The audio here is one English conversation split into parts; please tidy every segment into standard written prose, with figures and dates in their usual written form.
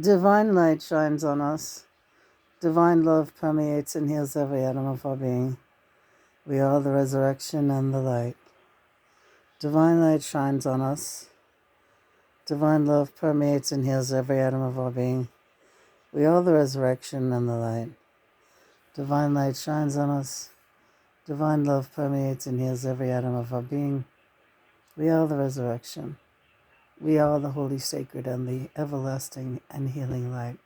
Divine light shines on us. Divine love permeates and heals every atom of our being. We are the resurrection and the light. Divine light shines on us. Divine love permeates and heals every atom of our being. We are the resurrection and the light. Divine light shines on us. Divine love permeates and heals every atom of our being. We are the resurrection. We are the holy, sacred, and the everlasting and healing light.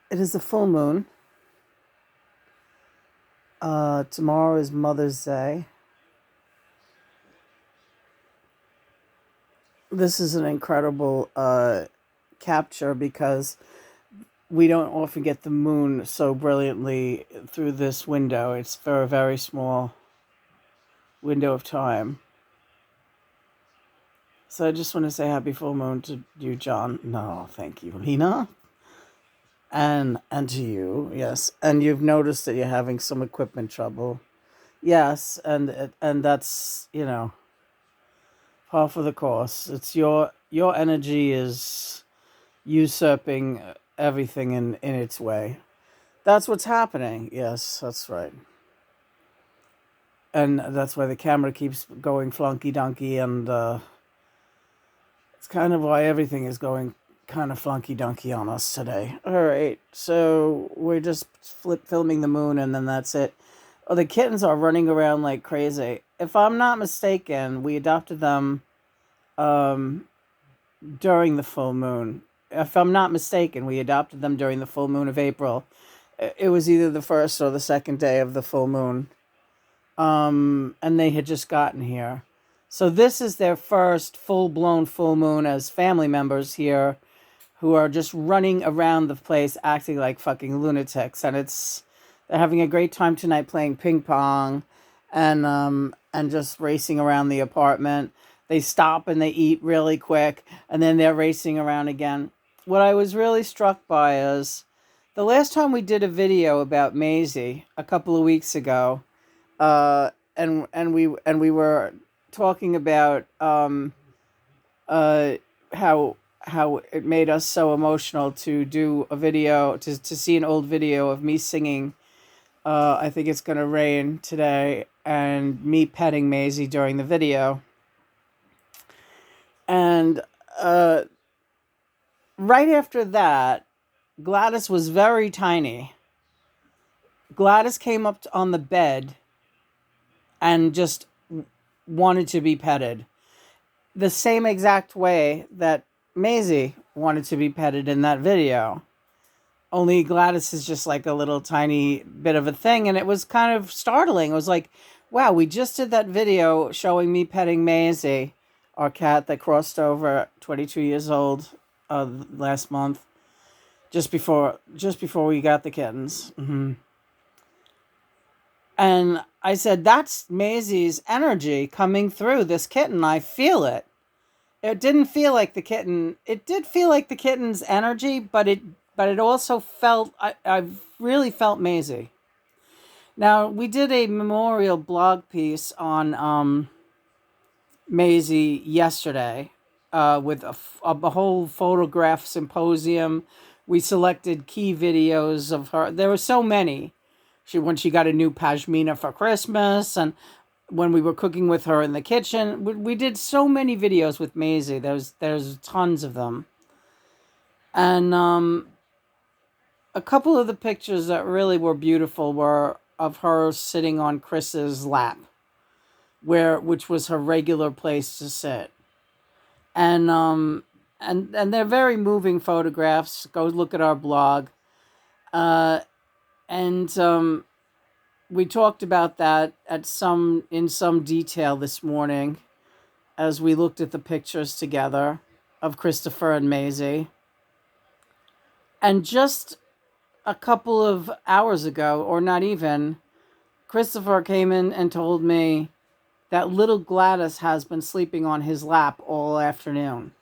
It is a full moon. Tomorrow is Mother's Day. This is an incredible capture because we don't often get the moon so brilliantly through this window. It's for a very small window of time. So I just want to say happy full moon to you, John. No, thank you, Lena. And to you, yes. And you've noticed that you're having some equipment trouble. Yes, and that's, par for the course. It's your energy is usurping everything in its way. That's what's happening. Yes, that's right. And that's why the camera keeps going flunky dunky, and it's kind of why everything is going kind of flunky dunky on us today. All right, so we're just filming the moon, and then that's it. Oh, the kittens are running around like crazy. If I'm not mistaken, we adopted them during the full moon. If I'm not mistaken, we adopted them during the full moon of April. It was either the first or the second day of the full moon. And they had just gotten here. So this is their first full-blown full moon as family members here, who are just running around the place acting like fucking lunatics. And they're having a great time tonight playing ping pong and just racing around the apartment. They stop and they eat really quick, and then they're racing around again. What I was really struck by is the last time we did a video about Maisie a couple of weeks ago, and we were talking about how it made us so emotional to do a video, to see an old video of me singing I Think It's Gonna Rain Today, and me petting Maisie during the video. And right after that, Gladys was very tiny. Gladys came up on the bed and just wanted to be petted. The same exact way that Maisie wanted to be petted in that video. Only Gladys is just like a little tiny bit of a thing, and it was kind of startling. It was like, wow, we just did that video showing me petting Maisie, our cat that crossed over 22 years old last month, just before we got the kittens. Mm-hmm. And I said, that's Maisie's energy coming through this kitten. I feel it. It didn't feel like the kitten. It did feel like the kitten's energy, but it also felt, I really felt Maisie. Now, we did a memorial blog piece on Maisie yesterday with a whole photograph symposium. We selected key videos of her. There were so many. When she got a new pashmina for Christmas, and when we were cooking with her in the kitchen. We did so many videos with Maisie. There's tons of them. And a couple of the pictures that really were beautiful were of her sitting on Chris's lap, which was her regular place to sit. And they're very moving photographs. Go look at our blog. We talked about that in some detail this morning as we looked at the pictures together of Christopher and Maisie. And just a couple of hours ago, or not even, Christopher came in and told me that little Gladys has been sleeping on his lap all afternoon.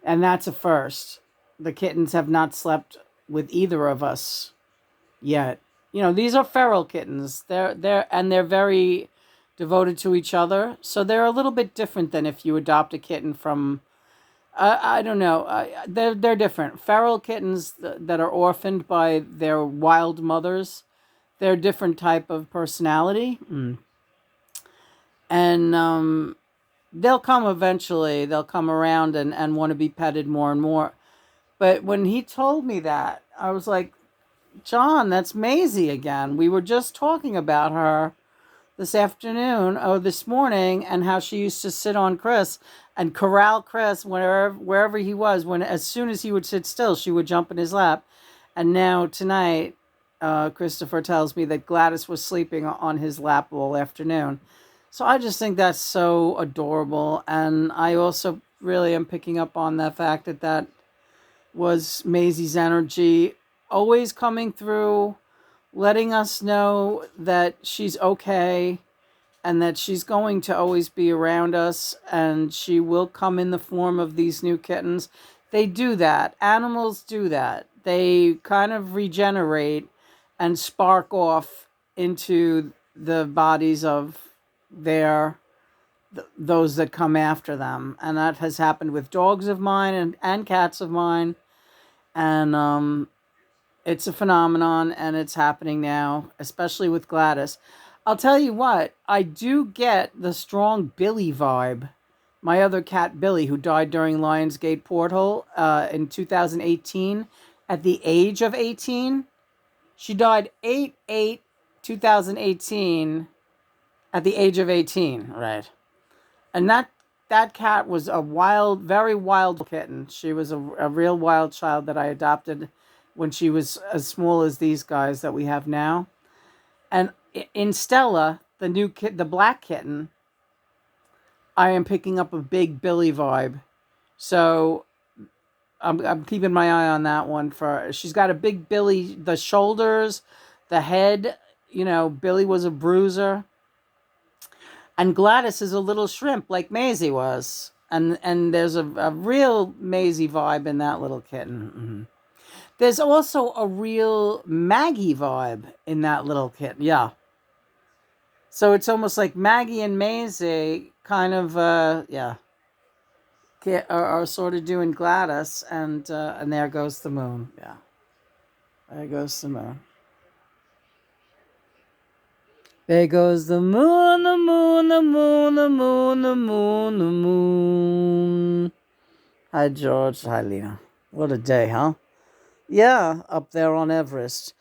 And that's a first. The kittens have not slept with either of us yet. These are feral kittens. They're very devoted to each other. So they're a little bit different than if you adopt a kitten from I don't know. They're different. Feral kittens that are orphaned by their wild mothers, they're a different type of personality, and they'll come eventually. They'll come around and want to be petted more and more. But when he told me that, I was like, John, that's Maisie again. We were just talking about her this afternoon or this morning, and how she used to sit on Chris and corral Chris wherever he was. When as soon as he would sit still, she would jump in his lap. And now tonight, Christopher tells me that Gladys was sleeping on his lap all afternoon. So I just think that's so adorable, and I also really am picking up on the fact that that was Maisie's energy, always coming through, letting us know that she's okay and that she's going to always be around us, and she will come in the form of these new kittens. They do that. Animals do that. They kind of regenerate and spark off into the bodies of their those that come after them, and that has happened with dogs of mine and cats of mine, and it's a phenomenon, and it's happening now, especially with Gladys. I'll tell you what, I do get the strong Billy vibe. My other cat, Billy, who died during Lionsgate Porthole in 2018 at the age of 18. She died 8/8 2018 at the age of 18, right? And that cat was a wild, very wild kitten. She was a real wild child that I adopted when she was as small as these guys that we have now. And in Stella, the new kid, the black kitten, I am picking up a big Billy vibe. So I'm keeping my eye on that one. For she's got a big Billy, the shoulders, the head. You know, Billy was a bruiser, and Gladys is a little shrimp like Maisie was. And there's a real Maisie vibe in that little kitten. There's also a real Maggie vibe in that little kitten. Yeah. So it's almost like Maggie and Maisie kind of, yeah, are sort of doing Gladys, and there goes the moon. Yeah, there goes the moon. There goes the moon, the moon, the moon, the moon, the moon, the moon. Hi, George. Hi, Lena. What a day, huh? Yeah, up there on Everest.